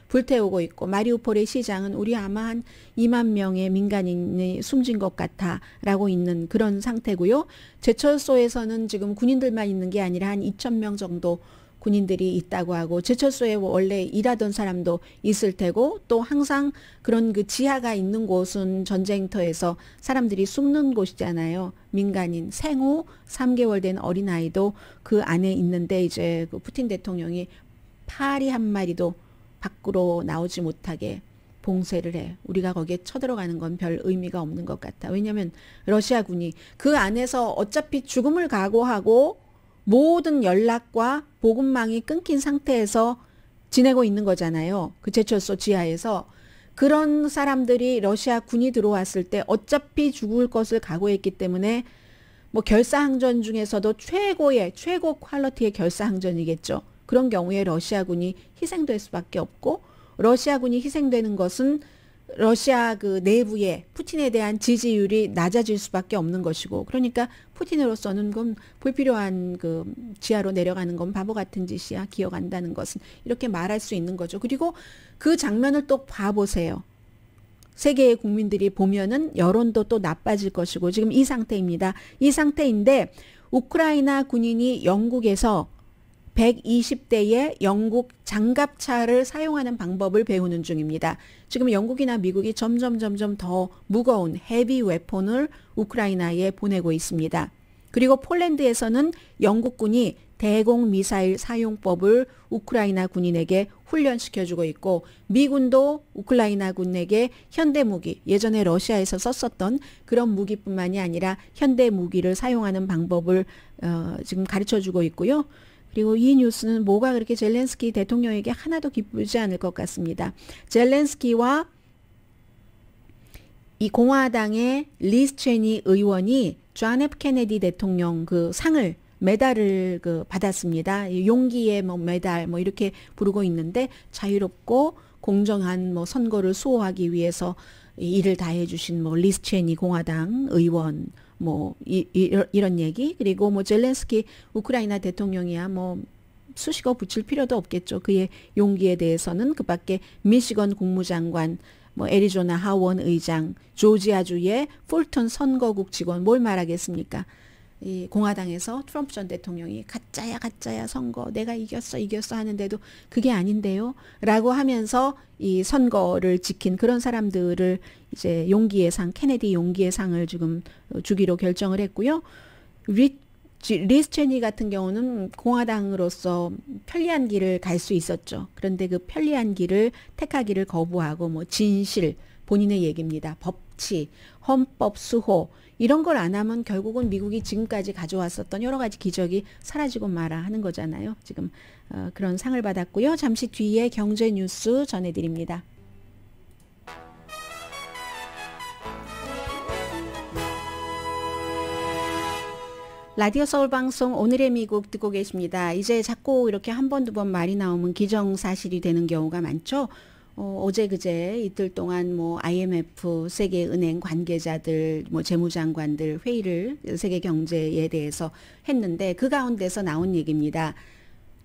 불태우고 있고 마리우폴의 시장은 우리 아마 한 2만 명의 민간인이 숨진 것 같아라고 있는 그런 상태고요. 제철소에서는 지금 군인들만 있는 게 아니라 한 2,000명 정도 군인들이 있다고 하고 제철소에 원래 일하던 사람도 있을 테고 또 항상 그런 그 지하가 있는 곳은 전쟁터에서 사람들이 숨는 곳이잖아요. 민간인 생후 3개월 된 어린아이도 그 안에 있는데 이제 그 푸틴 대통령이 파리 한 마리도 밖으로 나오지 못하게 봉쇄를 해. 우리가 거기에 쳐들어가는 건 별 의미가 없는 것 같아. 왜냐하면 러시아군이 그 안에서 어차피 죽음을 각오하고 모든 연락과 보급망이 끊긴 상태에서 지내고 있는 거잖아요. 그 제철소 지하에서. 그런 사람들이 러시아 군이 들어왔을 때 어차피 죽을 것을 각오했기 때문에 뭐 결사항전 중에서도 최고 퀄리티의 결사항전이겠죠. 그런 경우에 러시아군이 희생될 수밖에 없고 러시아군이 희생되는 것은 러시아 그 내부에 푸틴에 대한 지지율이 낮아질 수밖에 없는 것이고 그러니까 푸틴으로서는 그건 불필요한 그 지하로 내려가는 건 바보 같은 짓이야. 기어간다는 것은 이렇게 말할 수 있는 거죠. 그리고 그 장면을 또 봐보세요. 세계의 국민들이 보면은 여론도 또 나빠질 것이고 지금 이 상태입니다. 이 상태인데 우크라이나 군인이 영국에서 120대의 영국 장갑차를 사용하는 방법을 배우는 중입니다. 지금 영국이나 미국이 점점 더 무거운 헤비 웨폰을 우크라이나에 보내고 있습니다. 그리고 폴란드에서는 영국군이 대공 미사일 사용법을 우크라이나 군인에게 훈련시켜주고 있고 미군도 우크라이나 군에게 현대 무기, 예전에 러시아에서 썼었던 그런 무기뿐만이 아니라 현대 무기를 사용하는 방법을 지금 가르쳐주고 있고요. 그리고 이 뉴스는 뭐가 그렇게 젤렌스키 대통령에게 하나도 기쁘지 않을 것 같습니다. 젤렌스키와 이 공화당의 리스 체니 의원이 존 F 케네디 대통령 그 상을 메달을 받았습니다. 용기의 메달 이렇게 부르고 있는데 자유롭고 공정한 선거를 수호하기 위해서 일을 다해 주신 리스 체니 공화당 의원 이런 얘기. 그리고 젤렌스키 우크라이나 대통령이야 수식어 붙일 필요도 없겠죠. 그의 용기에 대해서는 그밖에 미시건 국무장관, 애리조나 하원 의장, 조지아주의 풀턴 선거국 직원 뭘 말하겠습니까? 이 공화당에서 트럼프 전 대통령이 가짜야 선거 내가 이겼어 하는데도 그게 아닌데요 라고 하면서 이 선거를 지킨 그런 사람들을 이제 용기의 상, 케네디 용기의 상을 지금 주기로 결정을 했고요. 리스 체니 같은 경우는 공화당으로서 편리한 길을 갈 수 있었죠. 그런데 그 편리한 길을 택하기를 거부하고 진실, 본인의 얘기입니다. 법치, 헌법 수호 이런 걸 안 하면 결국은 미국이 지금까지 가져왔었던 여러 가지 기적이 사라지고 마라 하는 거잖아요. 지금 그런 상을 받았고요. 잠시 뒤에 경제 뉴스 전해드립니다. 라디오 서울 방송 오늘의 미국 듣고 계십니다. 이제 자꾸 이렇게 한 번, 두 번 말이 나오면 기정사실이 되는 경우가 많죠. 어제 그제 이틀 동안 IMF 세계은행 관계자들 재무장관들 회의를 세계 경제에 대해서 했는데 그 가운데서 나온 얘기입니다.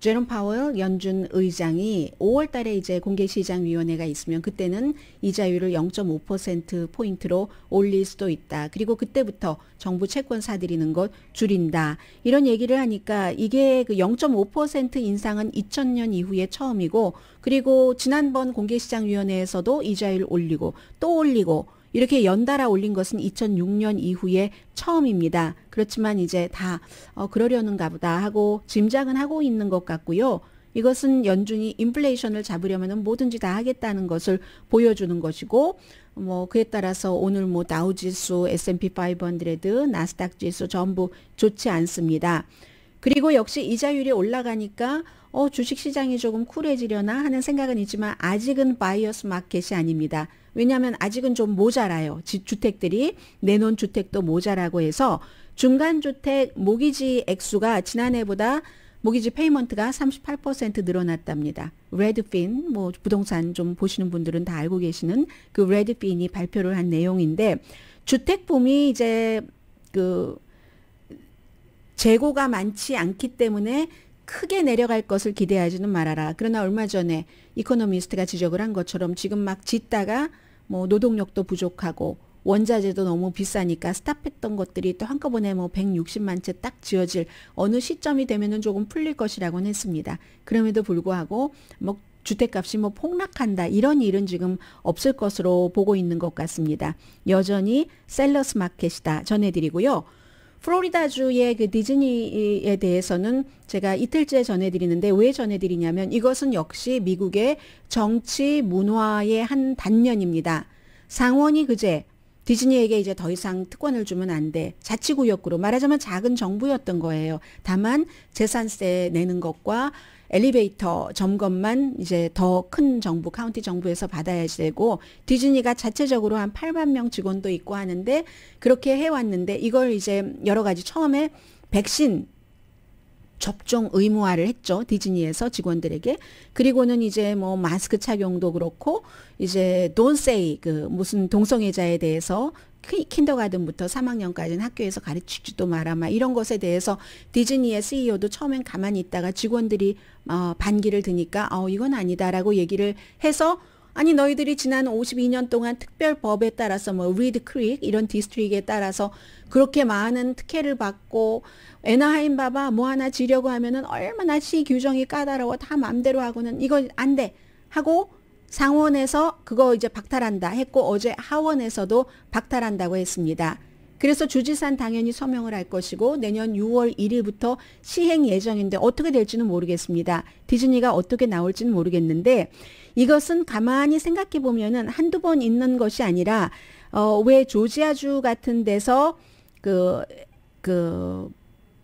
제롬 파월 연준 의장이 5월 달에 이제 공개시장위원회가 있으면 그때는 이자율을 0.5% 포인트로 올릴 수도 있다. 그리고 그때부터 정부 채권 사들이는 것 줄인다. 이런 얘기를 하니까 이게 그 0.5% 인상은 2000년 이후에 처음이고 그리고 지난번 공개시장위원회에서도 이자율 올리고 또 올리고 이렇게 연달아 올린 것은 2006년 이후에 처음입니다. 그렇지만 이제 다 그러려는가 보다 하고 짐작은 하고 있는 것 같고요. 이것은 연준이 인플레이션을 잡으려면 뭐든지 다 하겠다는 것을 보여주는 것이고 그에 따라서 오늘 다우지수, S&P 500, 나스닥 지수 전부 좋지 않습니다. 그리고 역시 이자율이 올라가니까 주식시장이 조금 쿨해지려나 하는 생각은 있지만 아직은 바이어스 마켓이 아닙니다. 왜냐하면 아직은 좀 모자라요. 주택들이 내놓은 주택도 모자라고 해서 중간주택 모기지 액수가 지난해보다 모기지 페이먼트가 38% 늘어났답니다. 레드핀 부동산 좀 보시는 분들은 다 알고 계시는 그 레드핀이 발표를 한 내용인데 주택붐이 이제 재고가 많지 않기 때문에 크게 내려갈 것을 기대하지는 말아라. 그러나 얼마 전에 이코노미스트가 지적을 한 것처럼 지금 막 짓다가 노동력도 부족하고 원자재도 너무 비싸니까 스탑했던 것들이 또 한꺼번에 160만 채 딱 지어질 어느 시점이 되면은 조금 풀릴 것이라고는 했습니다. 그럼에도 불구하고 주택값이 폭락한다 이런 일은 지금 없을 것으로 보고 있는 것 같습니다. 여전히 셀러스 마켓이다 전해드리고요. 플로리다주의 그 디즈니에 대해서는 제가 이틀째 전해드리는데 왜 전해드리냐면 이것은 역시 미국의 정치 문화의 한 단면입니다. 상원이 그제 디즈니에게 이제 더 이상 특권을 주면 안 돼. 자치구역으로 말하자면 작은 정부였던 거예요. 다만 재산세 내는 것과 엘리베이터 점검만 이제 더 큰 정부, 카운티 정부에서 받아야 되고 디즈니가 자체적으로 한 8만 명 직원도 있고 하는데 그렇게 해왔는데 이걸 이제 여러 가지 처음에 백신 접종 의무화를 했죠. 디즈니에서 직원들에게. 그리고는 이제 마스크 착용도 그렇고 이제 don't say 무슨 동성애자에 대해서 킨더가든부터 3학년까지는 학교에서 가르치지도 마라 이런 것에 대해서 디즈니의 CEO도 처음엔 가만히 있다가 직원들이 반기를 드니까 이건 아니다라고 얘기를 해서 아니 너희들이 지난 52년 동안 특별법에 따라서 뭐 리드 크릭 이런 디스트릭에 따라서 그렇게 많은 특혜를 받고 애나하임 봐봐 뭐 하나 지려고 하면은 얼마나 시 규정이 까다로워 다 맘대로 하고는 이거 안 돼 하고 상원에서 그거 이제 박탈한다 했고 어제 하원에서도 박탈한다고 했습니다. 그래서 주지사는 당연히 서명을 할 것이고 내년 6월 1일부터 시행 예정인데 어떻게 될지는 모르겠습니다. 디즈니가 어떻게 나올지는 모르겠는데 이것은 가만히 생각해 보면은 한두 번 있는 것이 아니라 왜 조지아주 같은 데서 그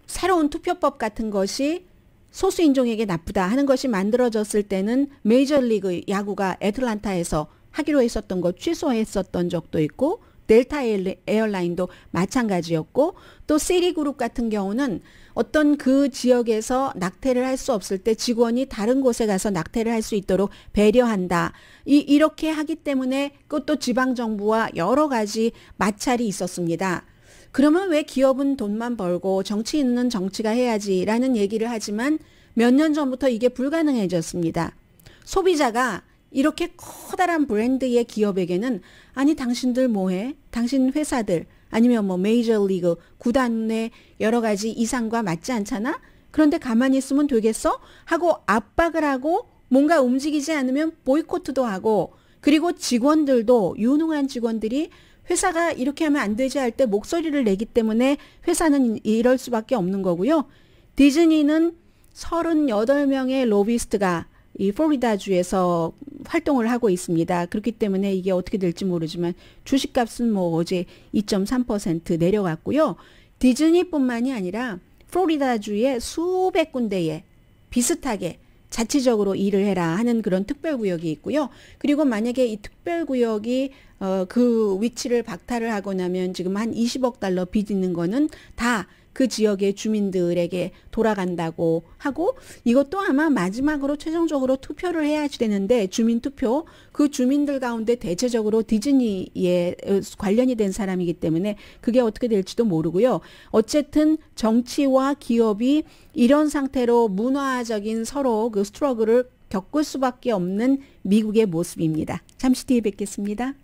새로운 투표법 같은 것이 소수 인종에게 나쁘다 하는 것이 만들어졌을 때는 메이저리그 야구가 애틀란타에서 하기로 했었던 것 취소했었던 적도 있고 델타 에어라인도 마찬가지였고 또 시리그룹 같은 경우는 어떤 그 지역에서 낙태를 할 수 없을 때 직원이 다른 곳에 가서 낙태를 할 수 있도록 배려한다. 이렇게 하기 때문에 그것도 지방정부와 여러 가지 마찰이 있었습니다. 그러면 왜 기업은 돈만 벌고 정치인은 정치가 해야지라는 얘기를 하지만 몇 년 전부터 이게 불가능해졌습니다. 소비자가 이렇게 커다란 브랜드의 기업에게는 아니 당신들 뭐해? 당신 회사들 아니면 뭐 메이저리그 구단의 여러 가지 이상과 맞지 않잖아? 그런데 가만히 있으면 되겠어? 하고 압박을 하고 뭔가 움직이지 않으면 보이콧도 하고 그리고 직원들도 유능한 직원들이 회사가 이렇게 하면 안 되지 할 때 목소리를 내기 때문에 회사는 이럴 수밖에 없는 거고요. 디즈니는 38명의 로비스트가 이 플로리다주에서 활동을 하고 있습니다. 그렇기 때문에 이게 어떻게 될지 모르지만 주식값은 뭐 어제 2.3% 내려갔고요. 디즈니뿐만이 아니라 플로리다주의 수백 군데에 비슷하게 자치적으로 일을 해라 하는 그런 특별구역이 있고요. 그리고 만약에 이 특별구역이 그 위치를 박탈을 하고 나면 지금 한 20억 달러 빚 있는 거는 다 그 지역의 주민들에게 돌아간다고 하고 이것도 아마 마지막으로 최종적으로 투표를 해야지 되는데 주민투표 그 주민들 가운데 대체적으로 디즈니에 관련이 된 사람이기 때문에 그게 어떻게 될지도 모르고요. 어쨌든 정치와 기업이 이런 상태로 문화적인 서로 그 스트러글을 겪을 수밖에 없는 미국의 모습입니다. 잠시 뒤에 뵙겠습니다.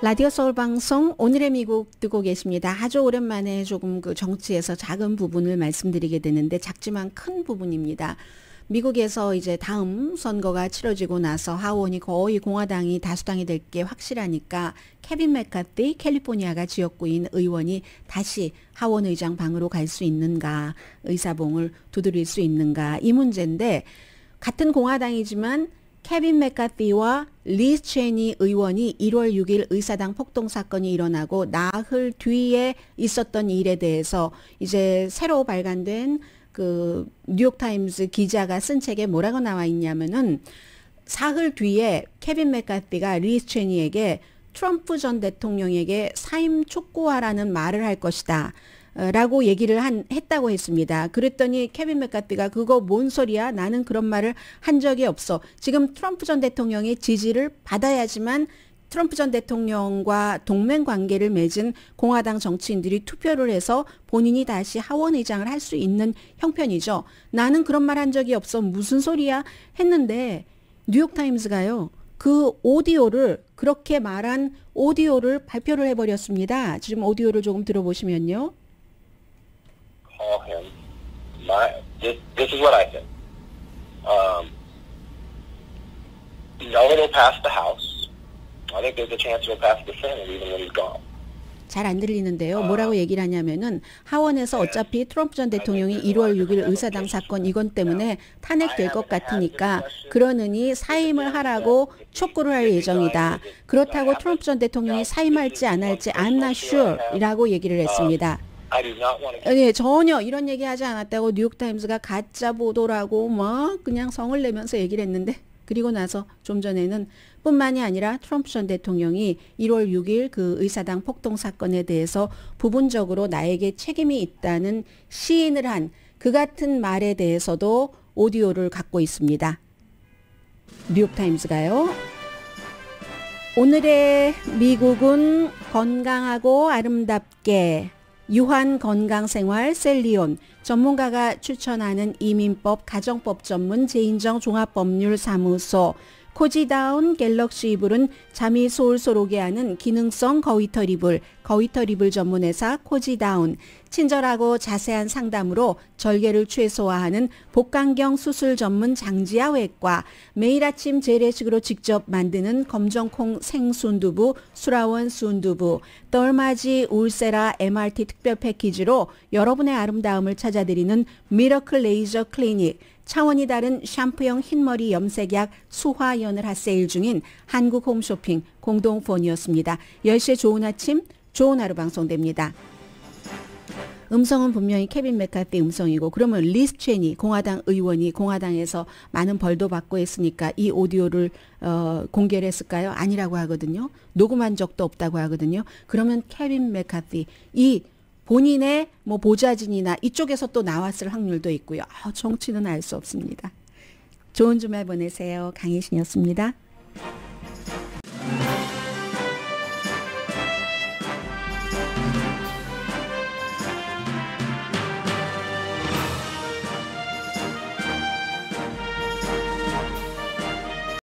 라디오 서울 방송 오늘의 미국 듣고 계십니다. 아주 오랜만에 조금 그 정치에서 작은 부분을 말씀드리게 되는데 작지만 큰 부분입니다. 미국에서 이제 다음 선거가 치러지고 나서 하원이 거의 공화당이 다수당이 될 게 확실하니까 케빈 맥카티 캘리포니아가 지역구인 의원이 다시 하원 의장 방으로 갈 수 있는가 의사봉을 두드릴 수 있는가 이 문제인데 같은 공화당이지만 케빈 맥카티와 리즈 체니 의원이 1월 6일 의사당 폭동 사건이 일어나고 나흘 뒤에 있었던 일에 대해서 이제 새로 발간된 그 뉴욕타임스 기자가 쓴 책에 뭐라고 나와 있냐면은 사흘 뒤에 케빈 맥카티가 리즈 체니에게 트럼프 전 대통령에게 사임 촉구하라는 말을 할 것이다. 라고 얘기를 했다고 했습니다. 그랬더니 케빈 맥카티가 그거 뭔 소리야? 나는 그런 말을 한 적이 없어. 지금 트럼프 전 대통령의 지지를 받아야지만 트럼프 전 대통령과 동맹 관계를 맺은 공화당 정치인들이 투표를 해서 본인이 다시 하원 의장을 할 수 있는 형편이죠. 나는 그런 말 한 적이 없어. 무슨 소리야? 했는데 뉴욕타임스가요. 그 오디오를 그렇게 말한 오디오를 발표를 해버렸습니다. 지금 오디오를 조금 들어보시면요. Call him. This is what I said. No, it'll pass the House. I think there's a chance it'll pass the Senate even when he's gone. 잘 안 들리는데요. 뭐라고 얘기를 하냐면은 하원에서 어차피 트럼프 전 대통령이 1월 6일 의사당 사건 이건 때문에 탄핵될 것 같으니까 그러느니 사임을 하라고 촉구를 할 예정이다. 그렇다고 트럼프 전 대통령이 사임할지 안 할지 I'm not sure 이라고 얘기를 했습니다. 네, 전혀 이런 얘기하지 않았다고 뉴욕타임스가 가짜 보도라고 막 그냥 성을 내면서 얘기를 했는데 그리고 나서 좀 전에는 뿐만이 아니라 트럼프 전 대통령이 1월 6일 그 의사당 폭동 사건에 대해서 부분적으로 나에게 책임이 있다는 시인을 한 그 같은 말에 대해서도 오디오를 갖고 있습니다. 뉴욕타임스가요. 오늘의 미국은 건강하고 아름답게 유한 건강생활 셀리온, 전문가가 추천하는 이민법 가정법 전문 제인정 종합법률사무소, 코지다운 갤럭시 이불은 잠이 솔솔 오게 하는 기능성 거위털 이불, 거위털 이불 전문회사 코지다운, 친절하고 자세한 상담으로 절개를 최소화하는 복강경 수술 전문 장지아 외과, 매일 아침 재래식으로 직접 만드는 검정콩 생순두부 수라원 순두부, 떨마지 울세라 MRT 특별 패키지로 여러분의 아름다움을 찾아드리는 미러클 레이저 클리닉, 차원이 다른 샴푸형 흰머리 염색약 수화연을 핫세일 중인 한국 홈쇼핑 공동폰이었습니다. 10시에 좋은 아침, 좋은 하루 방송됩니다. 음성은 분명히 케빈 맥카티 음성이고, 그러면 리스 체니 공화당 의원이 공화당에서 많은 벌도 받고 했으니까 이 오디오를 공개를 했을까요? 아니라고 하거든요. 녹음한 적도 없다고 하거든요. 그러면 케빈 맥카티 이 본인의 뭐 보좌진이나 이쪽에서 또 나왔을 확률도 있고요. 정치는 알 수 없습니다. 좋은 주말 보내세요. 강혜신이었습니다.